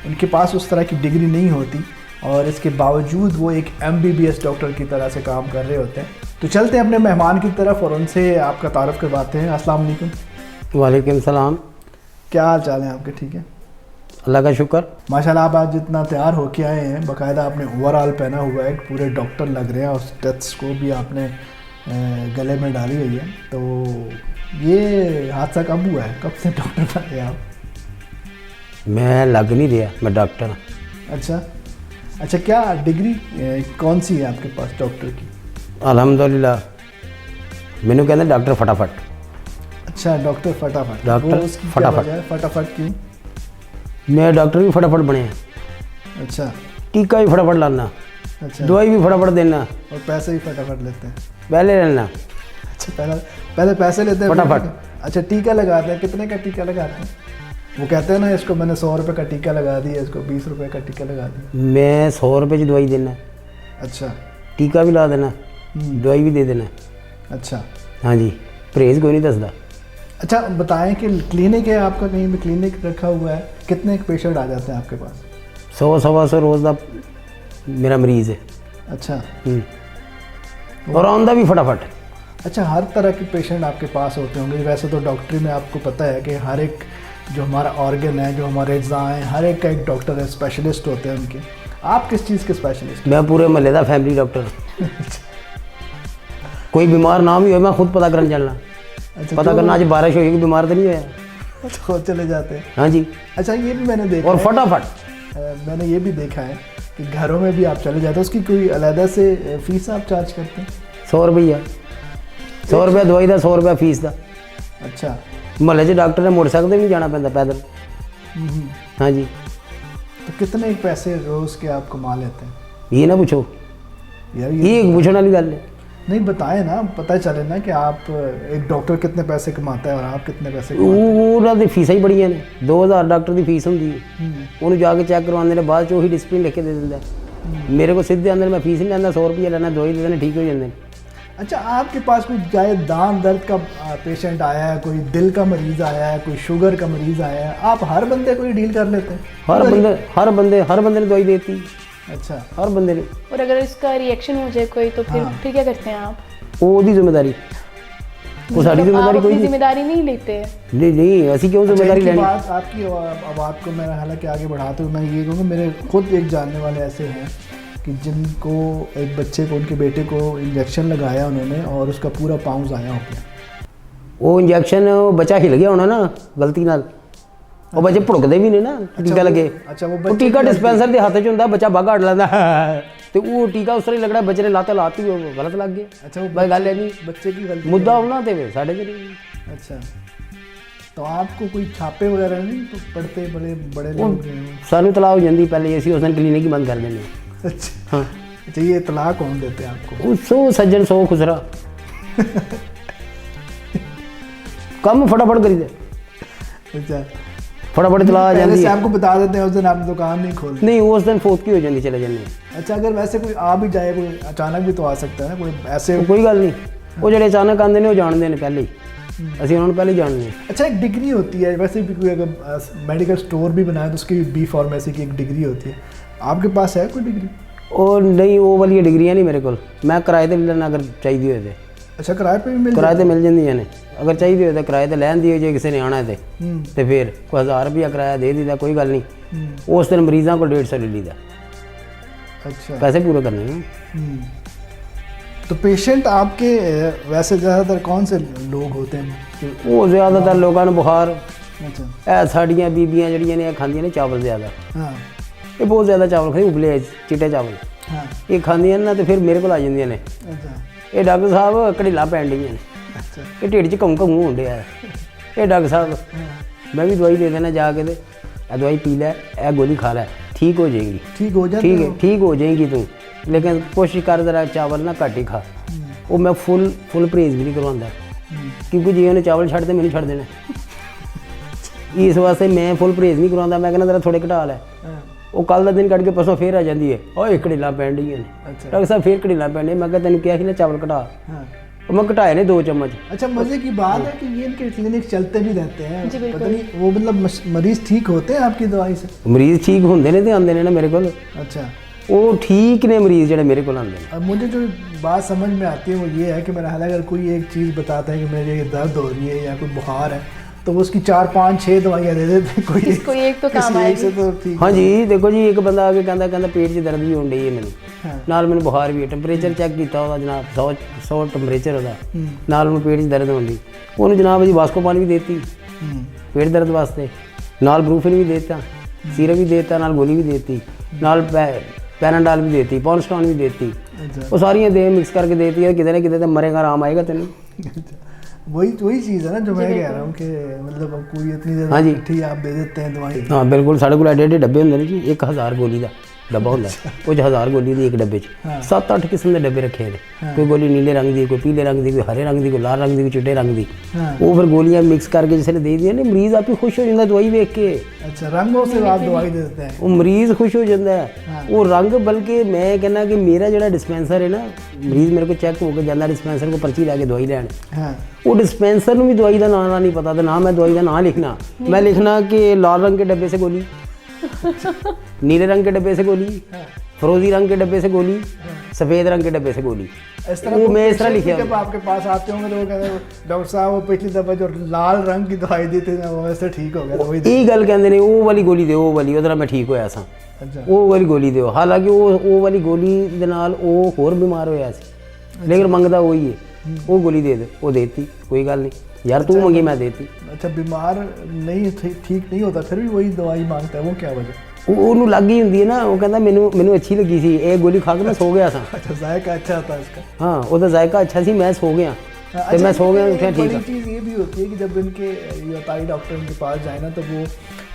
उनके पास उस तरह की डिग्री नहीं होती और इसके बावजूद वो एक MBBS डॉक्टर की तरह से काम कर रहे होते हैं। तो चलते हैं अपने मेहमान की तरफ और उनसे आपका तारुफ करवाते हैं। अस्सलाम वालेकुम। वालेकुम सलाम। क्या हाल चाल है आपके? ठीक है, अल्लाह का शुक्र। माशाल्लाह। आप आज जितना तैयार होके आए हैं, बाकायदा आपने ओवरऑल पहना हुआ है, पूरे डॉक्टर लग रहे हैं और स्टेथोस्कोप भी आपने गले में डाली हुई है। तो ये हादसा कब हुआ है, कब से डॉक्टर बने आप? मैं लग नहीं रहा, मैं डॉक्टर हूँ। अच्छा, क्या डिग्री कौन सी है आपके पास डॉक्टर की? अल्हम्दुलिल्लाह, मैंने कहते डॉक्टर फटाफट। अच्छा, डॉक्टर फटाफट। डॉक्टर वो उसकी क्या फटाफट। वजह है? फटाफट क्यों? मैं डॉक्टर भी फटाफट बने हैं, अच्छा टीका भी फटाफट लाना, अच्छा, दवाई भी फटाफट देना, और पैसे भी फटाफट लेते हैं। पहले लेना। अच्छा, पहले पैसे लेते हैं फटाफट। अच्छा, टीका लगाते हैं। कितने का टीका लगाते हैं? वो कहते हैं ना, इसको मैंने 100 रुपये का टीका लगा दिया, इसको 20 रुपये का टीका लगा दिया। मैं 100 रुपये की दवाई देना, अच्छा, टीका भी ला देना, दवाई भी दे देना। अच्छा हाँ जी, परहेज कोई नहीं दसदा। अच्छा, बताएं कि क्लिनिक है आपका, कहीं भी क्लिनिक रखा हुआ है? कितने पेशेंट आ जाते हैं आपके पास? 100-125 रोज़ का मेरा मरीज़ है। अच्छा, और आंदा भी फटाफट। अच्छा, हर तरह के पेशेंट आपके पास होते होंगे। वैसे तो डॉक्टरी में आपको पता है कि हर एक जो हमारा ऑर्गन है, जो हमारे अज्जा हैं, हर एक का एक डॉक्टर है, स्पेशलिस्ट होते हैं उनके। आप किस चीज़ के स्पेशलिस्ट? मैं पूरे महल्ले का फैमिली डॉक्टर। कोई बीमार ना भी हो मैं खुद पता करने चलना। अच्छा, पता करना आज बारिश होगी, बीमार तो नहीं होया। तो चले जाते हैं। हाँ जी, अच्छा, ये भी मैंने देखा और है, फटाफट। मैंने ये भी देखा है कि घरों में भी आप चले जाते हैं, उसकी कोई अलहदा से फीस आप चार्ज करते हैं? 100 रुपया, 100 रुपया दवाई का, 100 रुपया फीस का। अच्छा। महल्ले च डॉक्टर ने मोटरसाइकिल से भी जाना पैंदा पैदल। हाँ जी। तो कितने पैसे रोज़ के आप कमा लेते हैं? ये ना पूछो, यार ये पूछने वाली गल है। नहीं, बताएं ना, पता चले ना कि आप एक डॉक्टर कितने पैसे कमाता है और आप कितने पैसे कमाते हैं। ਉਹਨਾਂ ਦੀ ਫੀਸਾਂ ਹੀ ਬੜੀਆਂ ਨੇ। 2000 ਡਾਕਟਰ ਦੀ ਫੀਸ ਹੁੰਦੀ ਹੈ। ਉਹਨੂੰ ਜਾ ਕੇ ਚੈੱਕ ਕਰਵਾਉਂਦੇ ਨੇ, ਬਾਅਦ 'ਚ ਉਹੀ ਡਿਸਪਲਿਨ ਲਿਖ ਕੇ ਦੇ ਦਿੰਦਾ। ਮੇਰੇ ਕੋਲ ਸਿੱਧੇ ਆਉਂਦੇ ਨੇ, ਮੈਂ ਫੀਸ ਨਹੀਂ ਲੈਂਦਾ, 100 रुपया ਲੈਣਾ, ਦਵਾਈ ਦੇ ਦੇਣੇ, ਠੀਕ ਹੋ ਜਾਂਦੇ ਨੇ। अच्छा, आपके पास कोई चाहे दांत दर्द का पेशेंट आया है, कोई दिल का मरीज़ आया है, कोई शुगर का मरीज़ आया है, आप हर बंदे को ही डील कर लेते हैं? हर बंदे ने दवाई देती। अच्छा। हर बंदे ने। और अगर इसका रिएक्शन हो जाए कोई तो फिर क्या करते हैं आप? ਉਹਦੀ ਜ਼ਿੰਮੇਵਾਰੀ, ਉਹ ਸਾਡੀ ਜ਼ਿੰਮੇਵਾਰੀ आप कोई अपनी नहीं। जिम्मेदारी नहीं लेते हैं? नहीं, ਅਸੀਂ क्यों जिम्मेदारी इनकी लेनी। बात, आपकी बात को मैं हालांकि आगे बढ़ाते हुए मैं ये कहूँगा, मेरे खुद एक जानने वाले ऐसे हैं कि जिनको एक बच्चे को, उनके बेटे को इंजेक्शन लगाया उन्होंने और उसका पूरा पाँव ज़ाया हो गया। ਉਹ ਇੰਜੈਕਸ਼ਨ ਬੱਚਾ ਹਿਲ ਗਿਆ ਹੋਣਾ ਨਾ ਗਲਤੀ ਨਾਲ। ਉਹ ਬੱਚੇ ਭੁੜਕਦੇ ਵੀ ਨੇ ਨਾ ਟੀਕਾ ਲੱਗੇ। अच्छा, वो ਉਹ ਟੀਕਾ ਡਿਸਪੈਂਸਰ ਦੇ ਹੱਥ 'ਚ ਹੁੰਦਾ, ਬੱਚਾ ਬਾਗਾ ਹਟ ਲੈਂਦਾ ਤੇ ਉਹ ਟੀਕਾ ਉਸ ਤਰ੍ਹਾਂ ਹੀ ਲੱਗਣਾ, ਬੱਚੇ ਨੇ ਲੱਤ ਲਾਤੀ, ਉਹ ਗਲਤ ਲੱਗ ਗਿਆ। अच्छा, वो ਬਈ ਗੱਲ ਹੈ ਨਹੀਂ, बच्चे की गलती ਮੁੱਦਾ ਉਹਨਾਂ ਤੇ ਵੇ ਸਾਡੇ ਤੇ ਨਹੀਂ। अच्छा, तो आपको कोई छापे वगैरह नहीं तो पड़ते? बड़े बड़े लोग हैं। ਸਾਨੂੰ ਤਲਾਹ ਹੋ ਜਾਂਦੀ ਪਹਿਲੇ, ਅਸੀਂ ਉਸ ਦਿਨ ਕਲੀਨਿਕ ਹੀ ਬੰਦ ਕਰ ਦਿੰਦੇ ਹਾਂ। अच्छा। हाँ। अच्छा, ये इतला कौन देते हैं आपको? ਉਹ 100 ਸੱਜਣ 100 ਖੁਸਰਾ ਕੰਮ ਫਟਾਫਟ ਕਰੀਦੇ, अच्छा, ਫਟਾਫਟ ਤਲਾਹ ਆ पहले ਜਾਂਦੀ से ਹੈ। आपको बता देते हैं उस दिन आप दुकान नहीं खोलते? ਨਹੀਂ ਉਸ ਦਿਨ ਫੋਤ ਕੀ ਹੋ ਜਾਂਦੀ, ਚਲੇ ਜਾਂਦੇ ਹਾਂ। अच्छा, अगर वैसे कोई आ भी जाए, कोई अचानक भी तो आ सकता है ना, कोई ऐसे। ਉਹ ਕੋਈ ਗੱਲ ਨਹੀਂ, ਉਹ ਜਿਹੜੇ ਅਚਾਨਕ ਆਉਂਦੇ ਨੇ ਉਹ ਜਾਣਦੇ ਨੇ ਪਹਿਲੇ ਹੀ, ਅਸੀਂ ਉਹਨਾਂ ਨੂੰ ਪਹਿਲੇ ਹੀ ਜਾਣਦੇ ਹਾਂ। अच्छा, एक डिग्री होती है वैसे भी, कोई अगर मेडिकल स्टोर भी बनाए तो उसकी बी फार्मेसी की एक डिग्री होती है। आपके पास है कोई डिग्री? ਉਹ ਨਹੀਂ, ਉਹ ਵਾਲੀਆਂ ਡਿਗਰੀਆਂ ਨਹੀਂ ਮੇਰੇ ਕੋਲ। ਮੈਂ ਕਿਰਾਏ ਤੇ ਲੈ ਲੈਣਾ ਅਗਰ ਚਾਹੀਦੀ ਹੋਏ ਤੇ। अच्छा, किराए पे भी मिल ਕਿਰਾਏ ਤੇ ਮਿਲ ਜਾਂਦੀਆਂ ਨੇ, ਅਗਰ ਚਾਹੀਦੀ ਹੋਏ ਤਾਂ ਕਿਰਾਏ ਤੇ ਲੈਣ ਦੀ, ਜੇ ਕਿਸੇ ਨੇ ਆਉਣਾ ਹੈ ਤੇ ਫਿਰ ਕੋਈ 1000 ਰੁਪਇਆ ਕਿਰਾਇਆ ਦੇ ਦਿੱਤਾ, ਕੋਈ ਗੱਲ ਨਹੀਂ। ਉਸ ਦਿਨ ਮਰੀਜ਼ਾਂ ਕੋਲ 150 ਲੈ ਲਈਦਾ, अच्छा। ਪੈਸੇ ਪੂਰੇ ਕਰਨੇ ਨੇ। तो पेशेंट आपके वैसे ज़्यादातर कौन से लोग होते हैं? ਉਹ ਜ਼ਿਆਦਾਤਰ ਲੋਕਾਂ ਨੂੰ ਬੁਖਾਰ, अच्छा। ਇਹ ਸਾਡੀਆਂ ਬੀਬੀਆਂ ਜਿਹੜੀਆਂ ਨੇ ਇਹ ਖਾਂਦੀਆਂ ਨੇ ਚਾਵਲ ਜ਼ਿਆਦਾ। हाँ, ਇਹ ਬਹੁਤ ਜ਼ਿਆਦਾ ਚਾਵਲ ਖਾਂਦੇ, ਉਬਲੇ ਚਿੱਟੇ ਚਾਵਲ हाँ। ਇਹ ਖਾਂਦੀਆਂ ਨੇ ਨਾ, ਤੇ ਫਿਰ ਮੇਰੇ ਕੋਲ ਆ ਜਾਂਦੀਆਂ ਨੇ, अच्छा, ਇਹ ਡਾਕਟਰ ਸਾਹਿਬ ਘੜੀਲਾ ਪੈਣ ਡੀਆਂ ਨੇ, अच्छा। ਇਹ ਢਿੱਡ 'ਚ ਘੁੰਮ ਘੁੰਮ ਹੋਣ ਡਿਆ, ਇਹ ਡਾਕਟਰ ਸਾਹਿਬ ਮੈਂ ਵੀ ਦਵਾਈ ਦੇ ਦੇਣਾ ਜਾ ਕੇ, ਤੇ ਇਹ ਦਵਾਈ ਪੀ ਲੈ, ਇਹ ਗੋਲੀ ਖਾ ਲੈ, ਠੀਕ ਹੋ ਜਾਏਗੀ। ठीक हो जाते ठीक है, हो? ठीक हो जाएगी तू, लेकिन कोशिश कर जरा चावल ना घट ही खा। वो मैं फुल परहेज भी नहीं करवाता, क्योंकि जे उन्हें चावल छड्ड दे मैनू छड्ड देना, इस वास्ते मैं फुल परहेज नहीं करवाता। मैं कहना जरा थोड़े घटा लै, वो कल का दिन कट के परसों फिर आ जाती है, ओए घड़ीला पैन डी ने, डॉक्टर साहब फिर घड़ीला पैन डी। मैं कहता तेन क्या ना चावल घटा, हाँ। मैं घटाए ने 2 चम्मच। अच्छा, मज़े की बात है कि ये इनके क्लिनिक चलते भी रहते हैं। जी, बिल्कुल। पता नहीं वो मतलब मरीज़ ठीक होते हैं आपकी दवाई से? मरीज ठीक होंगे ने तो आते हैं ना मेरे को, अच्छा। वो ठीक ने मरीज जो मेरे को आते हैं। अब मुझे जो बात समझ में आती है वो ये है कि मेरा हाल अगर कोई एक चीज़ बताता है कि मेरे ये दर्द हो रही है या कोई बुखार है, तो वो उसकी 4 5 6 दवाइयाँ दे देते हैं। कोई एक तो काम किसी एक से आएगी। तो ठीक। हाँ जी, देखो जी, एक बंदा आके कहता पेट 'ਚ दर्द भी होने डई है मैंने, हाँ। नाल मैंने बुखार भी है, टैंपरेचर चैक किया ਉਹਦਾ जनाब 100 टैंपरेचर ਉਹਦਾ, ਨਾਲ ਉਹਨੂੰ ਪੇਟ 'ਚ ਦਰਦ ਹੁੰਦੀ, ਉਹਨੂੰ ਜਨਾਬ ਜੀ ਵਾਸਕੋਪਾਨ ਵੀ ਦੇਤੀ ਪੇਟ ਦਰਦ ਵਾਸਤੇ, ਨਾਲ ਬਰੂਫਿਨ ਵੀ ਦੇਤਾ, ਸੀਰਪ ਵੀ ਦੇਤਾ, ਨਾਲ ਗੋਲੀ ਵੀ ਦੇਤੀ, ਨਾਲ ਪੈਰਾਡਾਲ भी देती, पॉन्स्टॉन भी देती, वो सारियाँ दे मिक्स करके देती है, कितने कितने मरेगा आराम आएगा तेन। वही चीज़ है ना जो मैं कह रहा हूँ कि मतलब अब कोई इतनी ज़्यादा हाँ जी। ठीक आप दे देते हैं दवाई। हाँ बिल्कुल, साढ़े को एडे डब्बे होंगे ने जी, 1000 गोली का डब्बा होंगे, वो 1000 गोली दी एक डब्बे 7-8 किस्म के डब्बे रखे हैं। कोई गोली नीले रंग दी, कोई पीले रंग दी, कोई हरे रंग दी, कोई लाल रंग दी, कोई चिट्टे रंग दी। वो फिर गोलियां मिक्स करके जिसने दे दी ने, मरीज आप ही खुश हो जाता दवाई देख के। अच्छा, रंगों से आप दवाई दे देते हैं? वो मरीज खुश हो जाता है, वो रंग, बल्कि मैं कहना कि मेरा जो डिस्पेंसर है ना, मरीज मेरे को चेक होकर जाता डिस्पेंसर को पर्ची लैके दवाई लैन, वो डिस्पेंसर में भी दवाई का नाम नहीं पता, तो ना मैं दवाई का नाम लिखना, मैं लिखना कि लाल रंग के डब्बे से गोली, नीले रंग के डब्बे से गोली, फिरोजी रंग के डब्बे से गोली, सफ़ेद रंग के डब्बे से गोली। इस तरह वो को मैं इस तरह patient लिखे जब आपके पास आते होंगे तो वो कहते हैं डॉक्टर साहब वो पिछली दफा जो लाल रंग की दवाई दी थी ना वो वैसे ठीक हो गया तो वही दे-" ਇਹ ਗੱਲ ਕਹਿੰਦੇ ਨੇ ਉਹ ਵਾਲੀ ਗੋਲੀ ਦਿਓ, ਉਹ ਵਾਲੀ, ਉਹਦੇ ਨਾਲ ਮੈਂ ਠੀਕ ਹੋਇਆ ਸਾਂ, अच्छा ਉਹ ਵਾਲੀ ਗੋਲੀ ਦਿਓ। ਹਾਲਾਂਕਿ ਉਹ ਵਾਲੀ ਗੋਲੀ ਦੇ ਨਾਲ ਉਹ ਹੋਰ ਬਿਮਾਰ ਹੋਇਆ ਸੀ, ਲੇਕਿਨ ਮੰਗਦਾ ਉਹੀ ਹੈ, ਉਹ ਗੋਲੀ ਦੇ ਦੇ, ਉਹ ਦੇਤੀ, ਕੋਈ ਗੱਲ ਨਹੀਂ यार, तू मंगी मैं देती। अच्छा बीमार नहीं ठीक नहीं होता फिर भी वही दवाई मांगता है, वो क्या वजह? ਉਹਨੂੰ ਲੱਗ ਹੀ ਹੁੰਦੀ ਹੈ ਨਾ, ਉਹ ਕਹਿੰਦਾ ਮੈਨੂੰ ਅੱਛੀ ਲੱਗੀ ਸੀ ਇਹ ਗੋਲੀ ਖਾ ਕੇ ਮੈਂ ਸੋ ਗਿਆ ਸਾਂ। अच्छा जायका अच्छा होता है इसका। हाँ, ਉਹਦਾ ਜ਼ਾਇਕਾ ਅੱਛਾ ਸੀ, मैं सो गया तो मैं सो गया, उठा ठीक बड़ी है। चीज़ ये भी होती है कि जब इनके ये अताई डॉक्टर इनके पास जाए ना तो वो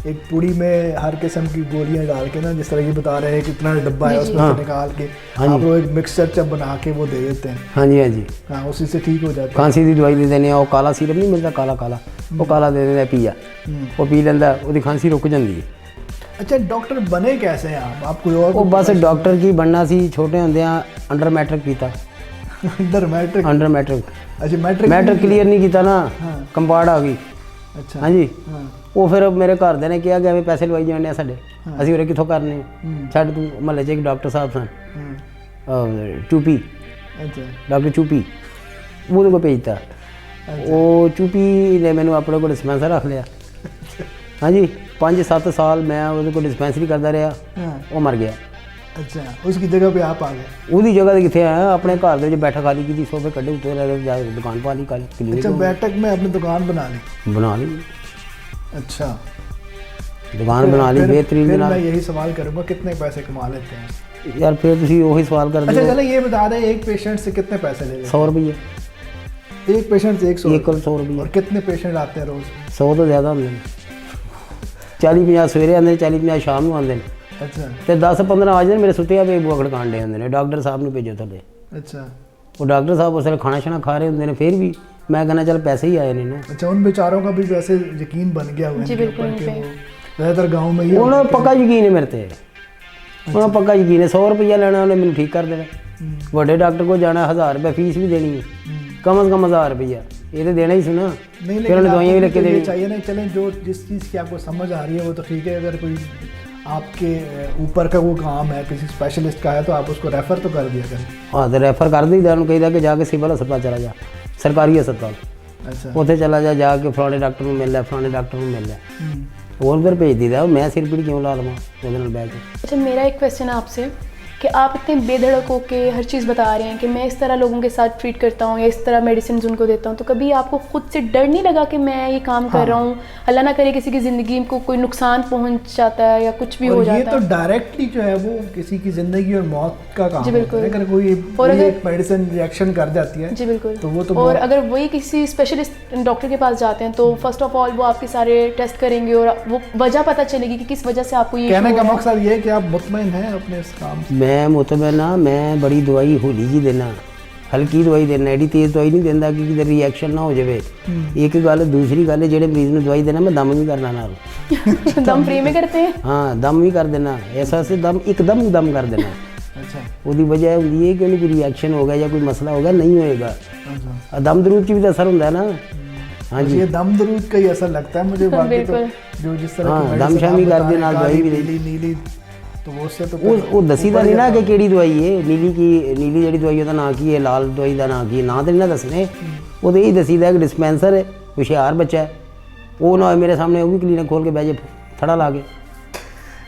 एक पुड़ी में हर किस्म की गोलियां डाल के ना, जिस तरह ये बता रहे हैं कितना डब्बा है उसमें से निकाल के आप वो एक मिक्सचर जब बना के वो दे देते हैं। हाँ जी, हाँ जी, हाँ उसी से ठीक हो जाता है। खांसी की दवाई दे देने, वो काला सीरप नहीं मिलता, काला काला, वो काला दे देना पीया, वो पी लेंदा, ਉਹਦੀ ਖਾਂਸੀ रुक जाती है। अच्छा डॉक्टर बने कैसे हैं आप कोई और? ਉਹ ਬਸ ਡਾਕਟਰ ਕੀ ਬਣਨਾ ਸੀ, ਛੋਟੇ ਹੁੰਦਿਆਂ ਅੰਡਰ ਮੈਟ੍ਰਿਕ ਕੀਤਾ। Under matric? ਅੰਡਰ ਮੈਟ੍ਰਿਕ, अच्छा मैट्रिक ਮੈਟ੍ਰਿਕ ਕਲੀਅਰ ਨਹੀਂ ਕੀਤਾ ਨਾ, ਕੰਪਾਰਡ ਆ ਗਈ। अच्छा ਹਾਂਜੀ, हाँ ਉਹ ਫਿਰ ਮੇਰੇ ਘਰਦਿਆਂ ਨੇ ਕਿਹਾ ਕਿ ਐਵੇਂ ਪੈਸੇ ਲਵਾਈ ਜਾਂਦੇ ਆ ਸਾਡੇ, ਅਸੀਂ ਉਰੇ ਕਿੱਥੋਂ ਕਰਨੇ, ਛੱਡ ਤੂੰ। ਮਹੱਲੇ 'ਚ ਇੱਕ ਡਾਕਟਰ ਸਾਹਿਬ ਸਨ, ਚੂਪੀ, अच्छा ਡਾਕਟਰ ਚੂਪੀ, ਉਹਦੇ ਕੋਲ ਭੇਜਤਾ। ਉਹ ਚੂਪੀ ਨੇ ਮੈਨੂੰ ਆਪਣੇ ਕੋਲ ਡਿਸਪੈਂਸਰ ਰੱਖ ਲਿਆ। ਹਾਂਜੀ, 5-7 ਸਾਲ ਮੈਂ ਉਹਦੇ ਕੋਲ ਡਿਸਪੈਂਸਰੀ ਕਰਦਾ ਰਿਹਾ, हाँ ਉਹ ਮਰ ਗਿਆ। अच्छा उसकी जगह पे आप आ गए? ਉਹਦੀ ਜਗ੍ਹਾ ਤੇ ਕਿੱਥੇ ਆਇਆ, ਆਪਣੇ ਘਰ ਦੇ ਵਿੱਚ ਬੈਠਾ ਖਾਲੀ ਕੀਤੀ, ਸੋਫੇ ਕੱਢੇ ਉੱਤੇ ਲੈ ਕੇ ਜਾ ਕੇ ਦੁਕਾਨ ਪਾ ਲਈ, अच्छा ਕਲੀਨਿਕ बैठक में अपनी दुकान बना ली? ਬਣਾ ਲਈ, अच्छा ਦੁਕਾਨ ਬਣਾ ਲਈ ਬਿਹਤਰੀਨ ਦੇ फिर मैं ਨਾਲ। यही सवाल करूंगा कितने पैसे कमा लेते हैं? ਯਾਰ ਫਿਰ ਤੁਸੀਂ ਉਹੀ ਸਵਾਲ ਕਰਦੇ अच्छा ਹੋ। चलो ये बता दें एक पेशेंट से कितने पैसे ले लेते 100 रुपये, हैं? एक पेशेंट से 100? 100 रुपये, और कितने पेशेंट आते हैं रोज? 100 ਤੋਂ ਜ਼ਿਆਦਾ ਹੁੰਦੇ ਨੇ। 40-50 ਸਵੇਰੇ ਆਉਂਦੇ ਨੇ, 40-50 ਸ਼ਾਮ ਨੂੰ ਆਉਂਦੇ ਨੇ, अच्छा ਤੇ 10-15 ਆ ਜਾਂਦੇ ਨੇ ਮੇਰੇ ਸੁੱਤੇ ਪਏ ਬੂਆ ਖੜਕਾਉਣ ਡੇ ਹੁੰਦੇ ਨੇ, ਡਾਕਟਰ ਸਾਹਿਬ ਨੂੰ ਭੇਜੋ ਥੱਲੇ। अच्छा ਉਹ ਡਾਕਟਰ ਸਾਹਿਬ ਉਸ ਵੇਲੇ ਖਾਣਾ ਛਾਣਾ ਖਾ ਰਹੇ ਹੁੰਦੇ ਨੇ, ਫਿਰ ਵੀ ਮੈਂ ਕਹਿੰਦਾ ਚੱਲ ਪੈਸੇ ਹੀ ਆਏ ਨੇ ਨਾ। अच्छा उन बेचारों का भी वैसे यकीन बन गया हुआ है जी, इनके बिल्कुल, ऊपर कि उन वो ज़्यादातर गाँव में ही ਉਹਨਾਂ ਨੂੰ ਪੱਕਾ ਯਕੀਨ ਹੈ ਮੇਰੇ ਤੇ, ਉਹਨਾਂ ਨੂੰ ਪੱਕਾ ਯਕੀਨ ਹੈ। 100 ਰੁਪਈਆ ਲੈਣਾ, ਉਹਨੇ ਮੈਨੂੰ ਠੀਕ ਕਰ ਦੇਣਾ। ਵੱਡੇ ਡਾਕਟਰ ਕੋਲ ਜਾਣਾ, 1000 ਰੁਪਏ ਫੀਸ ਵੀ ਦੇਣੀ ਹੈ, कम से कम 1000 रुपया, ये तो देना ही सुना। नहीं फिर उन्हें दवाइयाँ भी लेकिन लिख के आपको देनी चाहिए ना, चलें जो जिस चीज़ की आपको समझ आ रही है वो तो ठीक है। अगर कोई आपके ऊपर का वो काम है, किसी स्पेशलिस्ट का है, तो आप उसको रेफ़र तो कर दिया करें। हाँ, तो रेफर कर दी, उन्होंने कही कि जाके सिविल हस्पताल चला जा, सरकारी हस्पताल, अच्छा उत्थे चला जा, जाके फलाने डॉक्टर को मिल लै, फलाने डॉक्टर को मिल लै, और फिर भेज दी, मैं सिर पीड़ क्यों ला लवां ਉਹਦੇ ਨਾਲ ਬਹਿ ਕੇ। अच्छा मेरा एक क्वेश्चन है आपसे कि आप इतने बेधड़क होके हर चीज़ बता रहे हैं कि मैं इस तरह लोगों के साथ ट्रीट करता हूँ या इस तरह मेडिसिन उनको देता हूँ, तो कभी आपको खुद से डर नहीं लगा कि मैं ये काम कर रहा हूँ, अल्लाह ना करे किसी की ज़िंदगी को कोई नुकसान पहुँच जाता है या कुछ भी हो और ये जाता तो है? डायरेक्टली जो है वो किसी की ज़िंदगी और मौत का काम जी, बिल्कुल। है। अगर कोई और अगर- एक मेडिसिन रिएक्शन कर जाती है जी बिल्कुल, तो वो तो और अगर वही किसी स्पेशलिस्ट डॉक्टर के पास जाते हैं तो फर्स्ट ऑफ ऑल वो आपके सारे टेस्ट करेंगे और वो वजह पता चलेगी कि किस वजह से आपको ये कहने issue का हो रहा है। मकसद ये है कि आप मुतमईन हैं अपने इस काम से। मैं मुतमैन हाँ, मैं बड़ी दवाई होली जी देना, हल्की दवाई देना, एडी तेज़ दवाई नहीं देंदा कि किधर रिएक्शन ना हो जाए। एक गल, दूसरी गल जेड़े मरीज में दवाई देना मैं दम भी करना नाल। दम फ्री में करते हैं? हाँ, दम भी कर देना, ऐसा से दम एकदम दम कर देना। अच्छा ਉਹਦੀ ਵਜ੍ਹਾ ਇਹ ਹੁੰਦੀ ਹੈ ਕਿ ਉਹਨੂੰ ਕੋਈ ਰਿਐਕਸ਼ਨ ਹੋ ਗਿਆ ਜਾਂ ਕੋਈ ਮਸਲਾ ਹੋ ਗਿਆ, ਨਹੀਂ ਹੋਏਗਾ। अच्छा ਦਮ ਦਰੂਦ 'ਚ ਵੀ ਤਾਂ ਅਸਰ ਹੁੰਦਾ ਹੈ ਨਾ। हाँ बस जी, ये दम दरूद का ही असर लगता है मुझे, बाकी तो बिल्कुल। जो जिस तरह हाँ, की दम medicine शामी आप कर बता दी, रहे हैं, नाल दवाई काली, भी दे पीली, नीली, तो वो उससे तो ਉਹ ਦੱਸੀ ਦਾ ਨਹੀਂ ਨਾ ਕਿ ਕਿਹੜੀ ਦਵਾਈ ਹੈ, ਨੀਲੀ ਜਿਹੜੀ ਦਵਾਈ ਉਹਦਾ ਨਾਂ ਕੀ ਹੈ, ਲਾਲ ਦਵਾਈ ਦਾ ਨਾਂ ਕੀ ਹੈ, ਨਾਂ ਤਾਂ ਨਹੀਂ ਨਾ ਦੱਸਣੇ। ਉਹਦੇ ਹੀ ਦੱਸੀਦਾ ਕਿ ਡਿਸਪੈਂਸਰ ਹੈ, ਹੁਸ਼ਿਆਰ ਬੱਚਾ ਹੈ, ਉਹ ਨਾ ਹੋਏ ਮੇਰੇ ਸਾਹਮਣੇ ਉਹ ਵੀ क्लिनिक खोल के बैठे थड़ा ला के।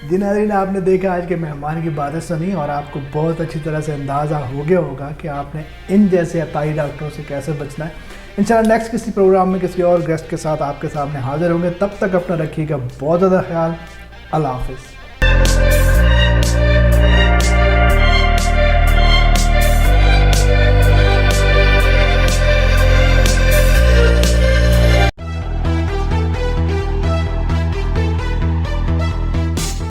जी नाज़रीन, आपने देखा आज के मेहमान की बातें सुनी और आपको बहुत अच्छी तरह से अंदाज़ा हो गया होगा कि आपने इन जैसे अताई डॉक्टरों से कैसे बचना है। इंशाल्लाह नेक्स्ट किसी प्रोग्राम में किसी और गेस्ट के साथ आपके सामने हाजिर होंगे। तब तक अपना रखिएगा बहुत ज़्यादा ख्याल। अल्लाह हाफ़िज़।